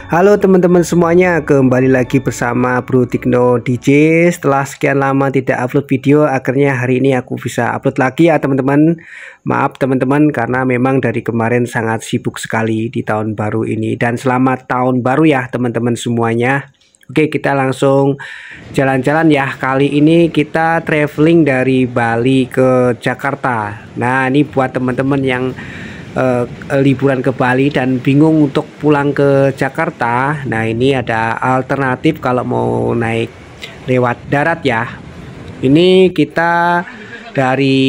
Halo teman-teman semuanya, kembali lagi bersama Bro Tikno DJ. Setelah sekian lama tidak upload video, akhirnya hari ini aku bisa upload lagi ya teman-teman. Maaf teman-teman karena memang dari kemarin sangat sibuk sekali di tahun baru ini. Dan selamat tahun baru ya teman-teman semuanya. Oke, kita langsung jalan-jalan ya. Kali ini kita traveling dari Bali ke Jakarta. Nah, ini buat teman-teman yang liburan ke Bali dan bingung untuk pulang ke Jakarta. Nah, ini ada alternatif kalau mau naik lewat darat ya. Ini kita dari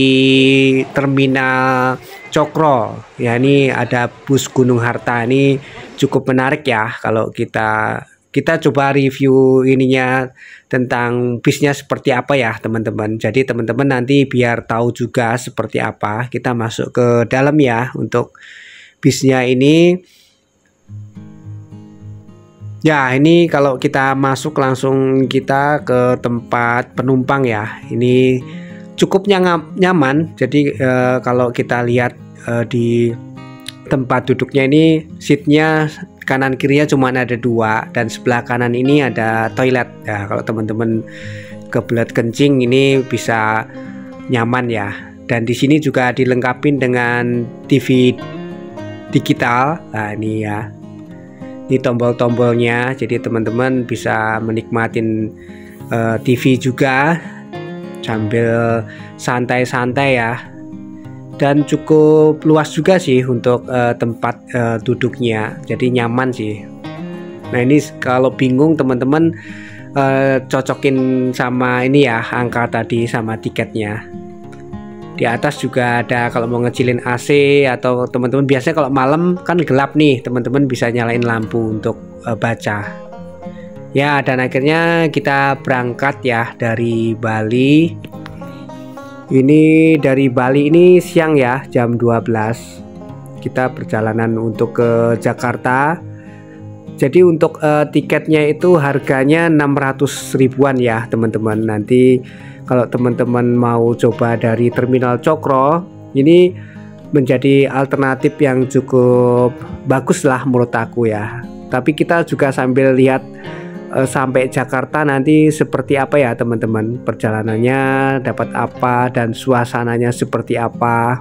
terminal Cokro ya, ini ada bus Gunung Harta. Ini cukup menarik ya kalau kita coba review ininya tentang bisnya seperti apa ya teman-teman. Jadi teman-teman nanti biar tahu juga seperti apa, kita masuk ke dalam ya untuk bisnya ini. Ya, ini kalau kita masuk langsung kita ke tempat penumpang ya. Ini cukup nyaman. Jadi kalau kita lihat di tempat duduknya ini, seatnya kanan kirinya cuma ada dua, dan sebelah kanan ini ada toilet ya. Kalau teman-teman kebelet kencing ini bisa nyaman ya. Dan di sini juga dilengkapi dengan TV digital. Nah, ini ya, ini tombol-tombolnya, jadi teman-teman bisa menikmatin TV juga sambil santai-santai ya. Dan cukup luas juga sih untuk tempat duduknya, jadi nyaman sih. Nah, ini kalau bingung teman-teman cocokin sama ini ya, angka tadi sama tiketnya. Di atas juga ada kalau mau ngecilin AC, atau teman-teman biasanya kalau malam kan gelap nih, teman-teman bisa nyalain lampu untuk baca. Ya, dan akhirnya kita berangkat ya dari Bali. Ini dari Bali ini siang ya, jam 12. Kita perjalanan untuk ke Jakarta. Jadi untuk tiketnya itu harganya 600 ribuan ya teman-teman. Nanti kalau teman-teman mau coba dari terminal Cokro, ini menjadi alternatif yang cukup bagus lah menurut aku ya. Tapi kita juga sambil lihat sampai Jakarta nanti seperti apa ya teman-teman, perjalanannya dapat apa dan suasananya seperti apa.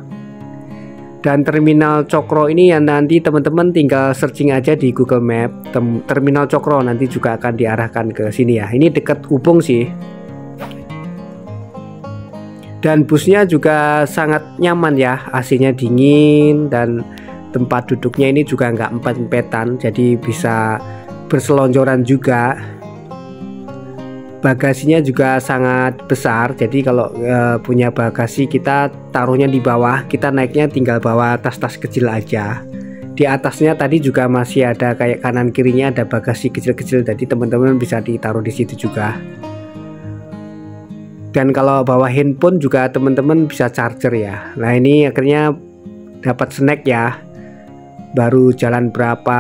Dan terminal Cokro ini yang nanti teman-teman tinggal searching aja di Google Map, terminal Cokro nanti juga akan diarahkan ke sini ya. Ini dekat Ubung sih. Dan busnya juga sangat nyaman ya, AC-nya dingin, dan tempat duduknya ini juga nggak empet-empetan, jadi bisa berselonjoran juga. Bagasinya juga sangat besar, jadi kalau punya bagasi kita taruhnya di bawah, kita naiknya tinggal bawa tas-tas kecil aja. Di atasnya tadi juga masih ada kayak kanan kirinya ada bagasi kecil-kecil, jadi teman-teman bisa ditaruh di situ juga. Dan kalau bawa handphone juga teman-teman bisa charger ya. Nah, ini akhirnya dapat snack ya. Baru jalan berapa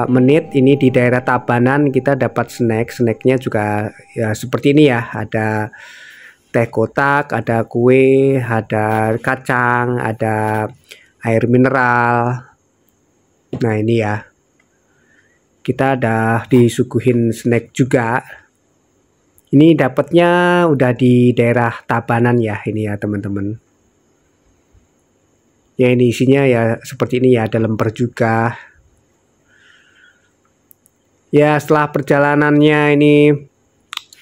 menit ini di daerah Tabanan kita dapat snacknya juga ya seperti ini ya, ada teh kotak, ada kue, ada kacang, ada air mineral. Nah, ini ya, kita udah disuguhin snack juga. Ini dapatnya udah di daerah Tabanan ya, ini ya teman-teman. Ya, ini isinya ya seperti ini ya, ada lemper juga. Ya, setelah perjalanannya ini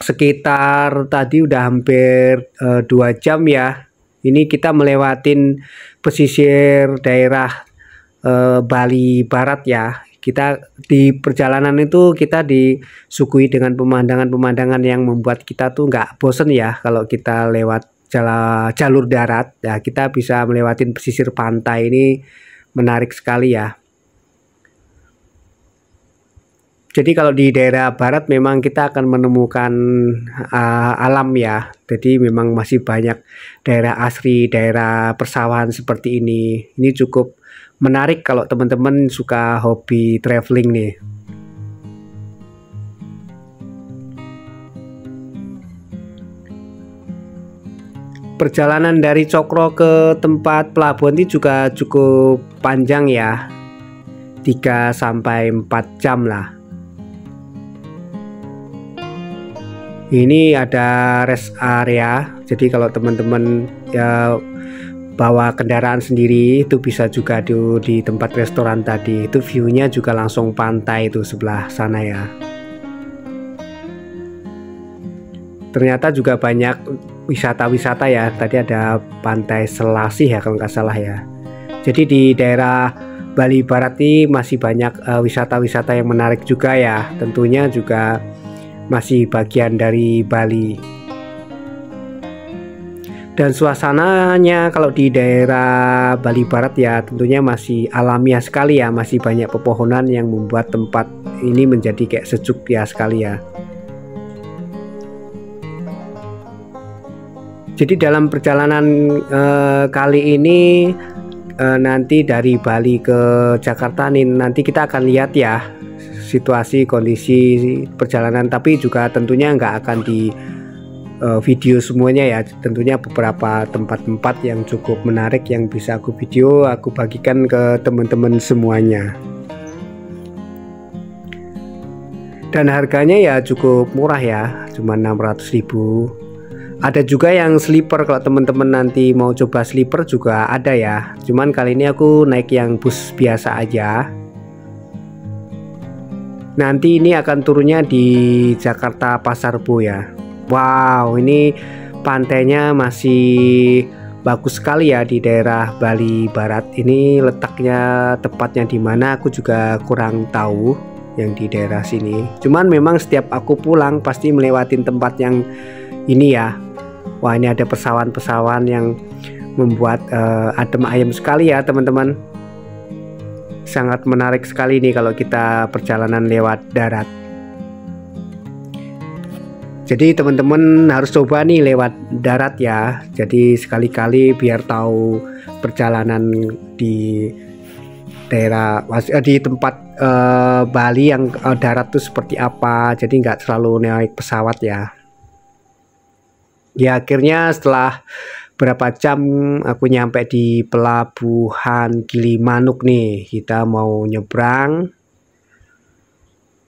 sekitar tadi udah hampir 2 jam ya. Ini kita melewatin pesisir daerah Bali Barat ya. Kita di perjalanan itu kita disuguhi dengan pemandangan-pemandangan yang membuat kita tuh nggak bosen ya. Kalau kita lewat jalur darat ya, kita bisa melewatin pesisir pantai, ini menarik sekali ya. Jadi kalau di daerah barat memang kita akan menemukan alam ya. Jadi memang masih banyak daerah asri, daerah persawahan seperti ini. Ini cukup menarik kalau teman-teman suka hobi traveling nih. Perjalanan dari Cokro ke tempat pelabuhan ini juga cukup panjang ya, 3 sampai 4 jam lah. Ini ada rest area, jadi kalau teman-teman ya bawa kendaraan sendiri itu bisa juga di tempat restoran tadi. Itu view-nya juga langsung pantai itu sebelah sana ya. Ternyata juga banyak wisata-wisata ya. Tadi ada Pantai Selasih ya kalau nggak salah ya. Jadi di daerah Bali Barat ini masih banyak wisata-wisata yang menarik juga ya. Tentunya juga masih bagian dari Bali. Dan suasananya kalau di daerah Bali Barat ya tentunya masih alamiah sekali ya, masih banyak pepohonan yang membuat tempat ini menjadi kayak sejuk ya sekali ya. Jadi dalam perjalanan kali ini nanti dari Bali ke Jakarta nih, nanti kita akan lihat ya situasi kondisi perjalanan, tapi juga tentunya nggak akan di video semuanya ya, tentunya beberapa tempat-tempat yang cukup menarik yang bisa aku video, aku bagikan ke teman-teman semuanya. Dan harganya ya cukup murah ya, cuma 600.000. Ada juga yang sleeper, kalau teman-teman nanti mau coba sleeper juga ada ya, cuman kali ini aku naik yang bus biasa aja. Nanti ini akan turunnya di Jakarta Pasar Bo ya. Wow, ini pantainya masih bagus sekali ya di daerah Bali Barat. Ini letaknya tepatnya di mana aku juga kurang tahu yang di daerah sini. Cuman memang setiap aku pulang pasti melewatin tempat yang ini ya. Wah, ini ada pesawan-pesawan yang membuat adem ayem sekali ya teman-teman. Sangat menarik sekali nih kalau kita perjalanan lewat darat. Jadi teman-teman harus coba nih lewat darat ya. Jadi sekali-kali biar tahu perjalanan di daerah di tempat Bali yang darat tuh seperti apa. Jadi nggak selalu naik pesawat ya. Ya akhirnya setelah berapa jam aku nyampe di pelabuhan Gilimanuk nih. Kita mau nyebrang.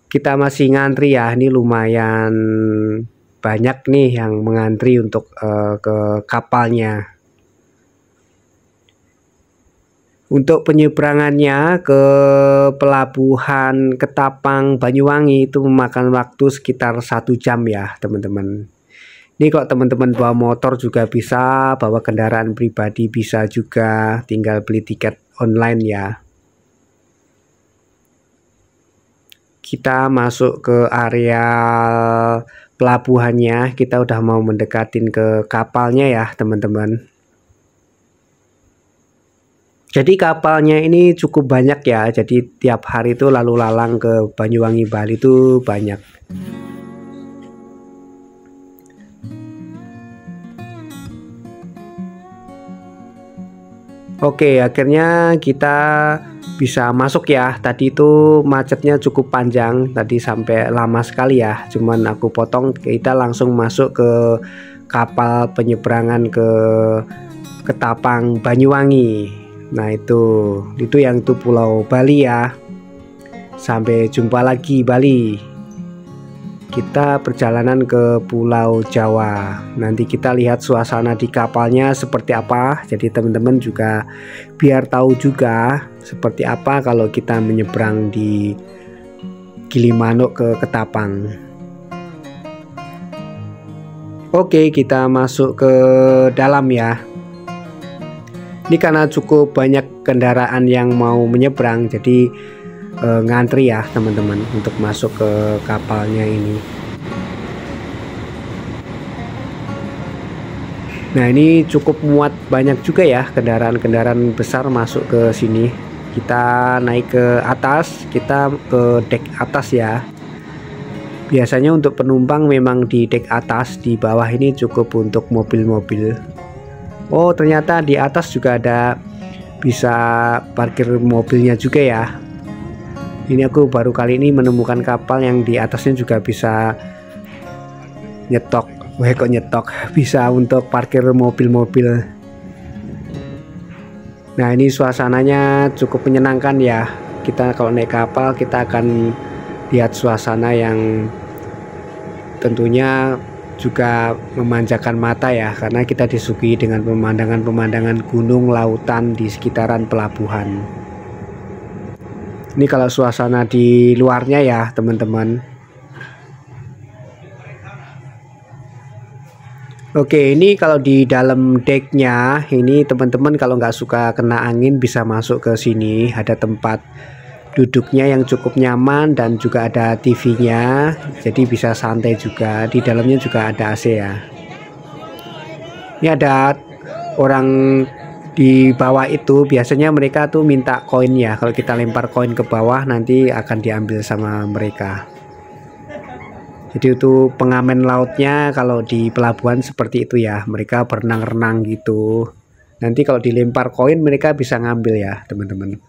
Kita masih ngantri ya, ini lumayan banyak nih yang mengantri untuk ke kapalnya. Untuk penyeberangannya ke pelabuhan Ketapang Banyuwangi itu memakan waktu sekitar 1 jam ya teman-teman. Ini kalau teman-teman bawa motor juga bisa, bawa kendaraan pribadi bisa juga, tinggal beli tiket online ya. Kita masuk ke area pelabuhannya, kita udah mau mendekatin ke kapalnya ya teman-teman. Jadi kapalnya ini cukup banyak ya, jadi tiap hari itu lalu lalang ke Banyuwangi Bali itu banyak. Oke, akhirnya kita bisa masuk ya. Tadi itu macetnya cukup panjang, tadi sampai lama sekali ya. Cuman aku potong, kita langsung masuk ke kapal penyeberangan ke Ketapang Banyuwangi. Nah itu yang itu Pulau Bali ya. Sampai jumpa lagi Bali. Kita perjalanan ke Pulau Jawa. Nanti kita lihat suasana di kapalnya seperti apa. Jadi teman-teman juga biar tahu juga seperti apa kalau kita menyeberang di Gilimanuk ke Ketapang. Oke, kita masuk ke dalam ya. Ini karena cukup banyak kendaraan yang mau menyeberang, jadi ngantri ya teman-teman untuk masuk ke kapalnya ini. Nah ini cukup muat banyak juga ya kendaraan-kendaraan besar masuk ke sini. Kita naik ke atas, kita ke dek atas ya. Biasanya untuk penumpang memang di dek atas, di bawah ini cukup untuk mobil-mobil. Oh ternyata di atas juga ada bisa parkir mobilnya juga ya. Ini aku baru kali ini menemukan kapal yang di atasnya juga bisa nyetok. Wah kok nyetok, bisa untuk parkir mobil-mobil. Nah ini suasananya cukup menyenangkan ya. Kita kalau naik kapal kita akan lihat suasana yang tentunya juga memanjakan mata ya, karena kita disuguhi dengan pemandangan-pemandangan gunung, lautan di sekitaran pelabuhan. Ini kalau suasana di luarnya ya teman-teman. Oke, ini kalau di dalam decknya ini teman-teman kalau nggak suka kena angin bisa masuk ke sini. Ada tempat duduknya yang cukup nyaman dan juga ada TV-nya, jadi bisa santai juga. Di dalamnya juga ada AC ya. Ini ada orang di bawah itu, biasanya mereka tuh minta koin ya. Kalau kita lempar koin ke bawah nanti akan diambil sama mereka. Jadi itu pengamen lautnya kalau di pelabuhan seperti itu ya, mereka berenang-renang gitu. Nanti kalau dilempar koin mereka bisa ngambil ya teman-teman.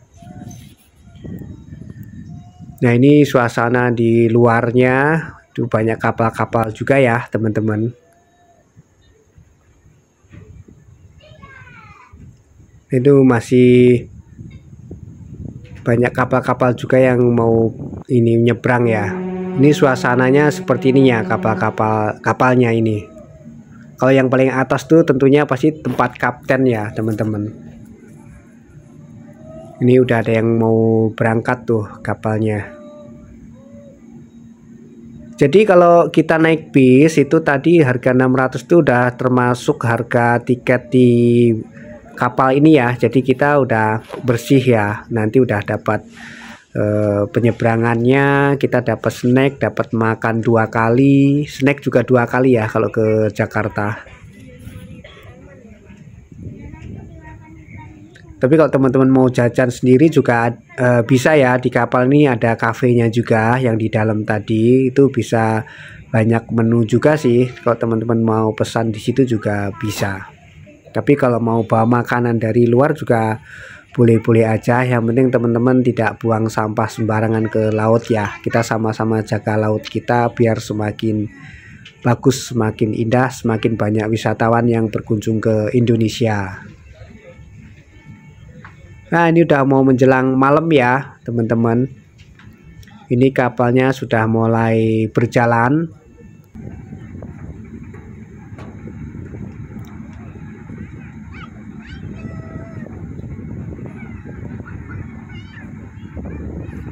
Nah ini suasana di luarnya, itu banyak kapal-kapal juga ya teman-teman. Itu masih banyak kapal-kapal juga yang mau ini nyebrang ya. Ini suasananya seperti ini ya, kapalnya ini. Kalau yang paling atas tuh tentunya pasti tempat kapten ya teman-teman. Ini udah ada yang mau berangkat tuh kapalnya. Jadi kalau kita naik bis itu tadi harga 600 tuh udah termasuk harga tiket di kapal ini ya. Jadi kita udah bersih ya. Nanti udah dapat penyeberangannya, kita dapat snack, dapat makan 2 kali, snack juga 2 kali ya kalau ke Jakarta. Tapi kalau teman-teman mau jajan sendiri juga bisa ya, di kapal ini ada kafenya juga yang di dalam tadi, itu bisa banyak menu juga sih. Kalau teman-teman mau pesan di situ juga bisa. Tapi kalau mau bawa makanan dari luar juga boleh-boleh aja, yang penting teman-teman tidak buang sampah sembarangan ke laut ya. Kita sama-sama jaga laut kita biar semakin bagus, semakin indah, semakin banyak wisatawan yang berkunjung ke Indonesia. Nah ini udah mau menjelang malam ya teman-teman. Ini kapalnya sudah mulai berjalan.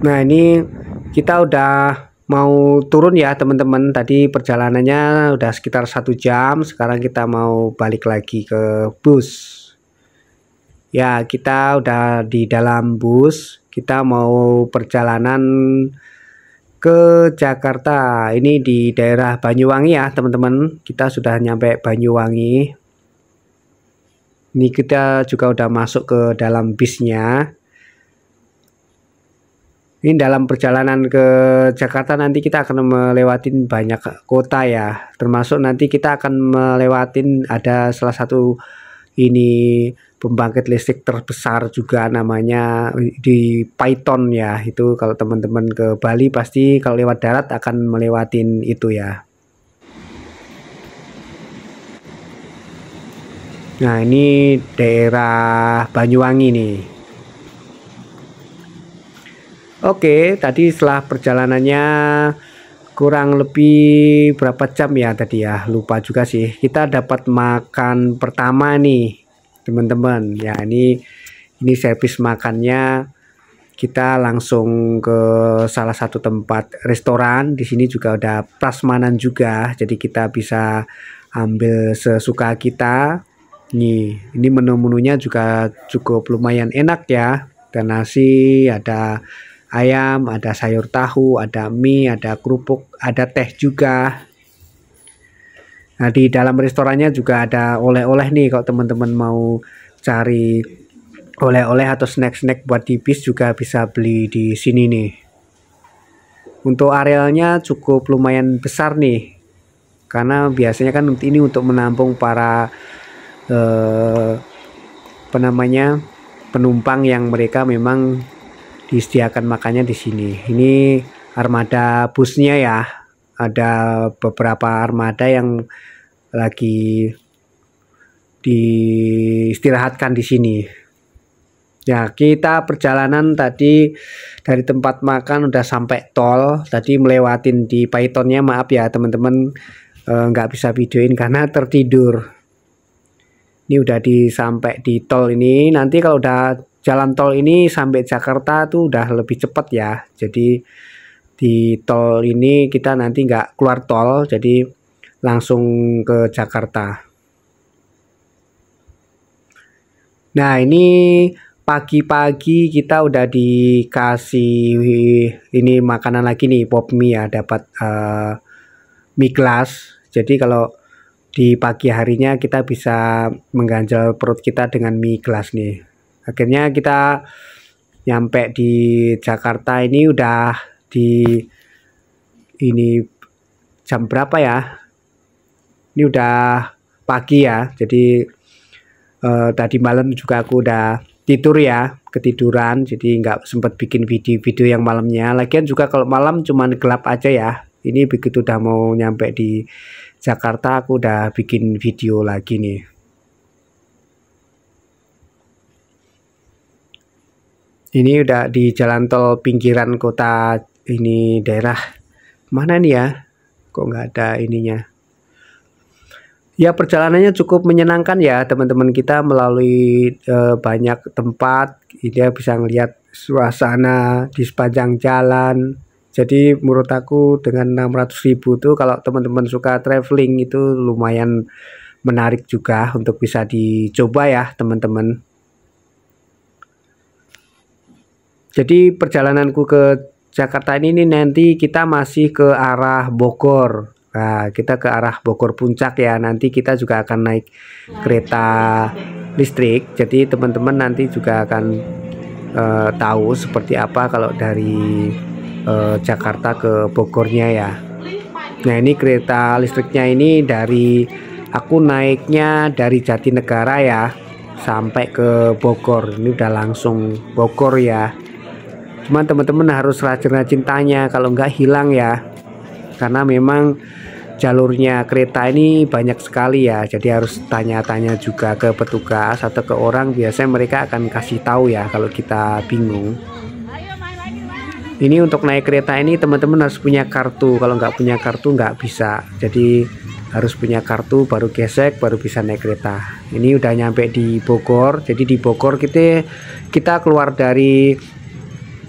Nah ini kita udah mau turun ya teman-teman. Tadi perjalanannya udah sekitar 1 jam. Sekarang kita mau balik lagi ke bus. Ya kita udah di dalam bus. Kita mau perjalanan ke Jakarta. Ini di daerah Banyuwangi ya teman-teman. Kita sudah nyampe Banyuwangi. Ini kita juga udah masuk ke dalam bisnya. Ini dalam perjalanan ke Jakarta nanti kita akan melewati banyak kota ya. Termasuk nanti kita akan melewati ada salah satu ini pembangkit listrik terbesar juga, namanya di Paiton ya. Itu kalau teman-teman ke Bali pasti kalau lewat darat akan melewatin itu ya. Nah ini daerah Banyuwangi nih. Oke, tadi setelah perjalanannya kurang lebih berapa jam ya tadi ya, lupa juga sih. Kita dapat makan pertama nih teman-teman ya. Ini servis makannya, kita langsung ke salah satu tempat restoran. Di sini juga ada prasmanan juga, jadi kita bisa ambil sesuka kita. Ini menu-menunya juga cukup lumayan enak ya. Ada nasi, ada ayam, ada sayur tahu, ada mie, ada kerupuk, ada teh juga. Nah di dalam restorannya juga ada oleh-oleh nih, kalau teman-teman mau cari oleh-oleh atau snack-snack buat di bis juga bisa beli di sini nih. Untuk arealnya cukup lumayan besar nih, karena biasanya kan ini untuk menampung para penumpang yang mereka memang disediakan makannya di sini. Ini armada busnya ya. Ada beberapa armada yang lagi diistirahatkan di sini. Ya, kita perjalanan tadi dari tempat makan udah sampai tol. Tadi melewatin di Paitonnya, maaf ya teman-teman. nggak bisa videoin karena tertidur. Ini udah sampai di tol ini. Nanti kalau udah jalan tol ini sampai Jakarta tuh udah lebih cepat ya. Jadi di tol ini kita nanti nggak keluar tol, jadi langsung ke Jakarta. Nah, ini pagi-pagi kita udah dikasih ini makanan lagi nih, pop mie ya, dapat mie gelas. Jadi kalau di pagi harinya kita bisa mengganjal perut kita dengan mie gelas nih. Akhirnya kita nyampe di Jakarta ini udah ini jam berapa ya? Ini udah pagi ya. Jadi tadi malam juga aku udah tidur ya, ketiduran, jadi nggak sempat bikin video-video yang malamnya. Lagian juga kalau malam cuman gelap aja ya. Ini begitu udah mau nyampe di Jakarta aku udah bikin video lagi nih. Ini udah di jalan tol pinggiran kota, ini daerah mana nih ya? Kok nggak ada ininya? Ya, perjalanannya cukup menyenangkan ya teman-teman, kita melalui banyak tempat. Dia bisa ngelihat suasana di sepanjang jalan. Jadi menurut aku dengan 600.000 tuh kalau teman-teman suka traveling itu lumayan menarik juga untuk bisa dicoba ya teman-teman. Jadi perjalananku ke Jakarta ini nanti kita masih ke arah Bogor. Nah, kita ke arah Bogor Puncak ya. Nanti kita juga akan naik kereta listrik. Jadi teman-teman nanti juga akan tahu seperti apa kalau dari Jakarta ke Bogornya ya. Nah, ini kereta listriknya ini aku naiknya dari Jatinegara ya sampai ke Bogor. Ini udah langsung Bogor ya. Cuman teman-teman harus rajin-rajin tanya, kalau nggak hilang ya. Karena memang jalurnya kereta ini banyak sekali ya. Jadi harus tanya-tanya juga ke petugas atau ke orang. Biasanya mereka akan kasih tahu ya kalau kita bingung. Ini untuk naik kereta ini teman-teman harus punya kartu. Kalau nggak punya kartu nggak bisa. Jadi harus punya kartu baru gesek, baru bisa naik kereta. Ini udah nyampe di Bogor. Jadi di Bogor kita keluar dari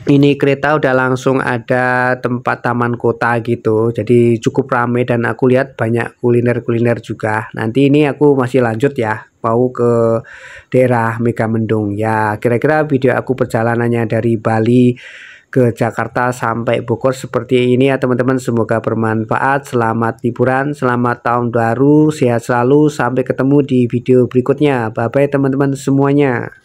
ini kereta udah langsung ada tempat taman kota gitu. Jadi cukup ramai dan aku lihat banyak kuliner-kuliner juga. Nanti ini aku masih lanjut ya, mau ke daerah Megamendung. Ya, kira-kira video aku perjalanannya dari Bali ke Jakarta sampai Bogor seperti ini ya teman-teman. Semoga bermanfaat. Selamat liburan, selamat tahun baru, sehat selalu. Sampai ketemu di video berikutnya. Bye bye teman-teman semuanya.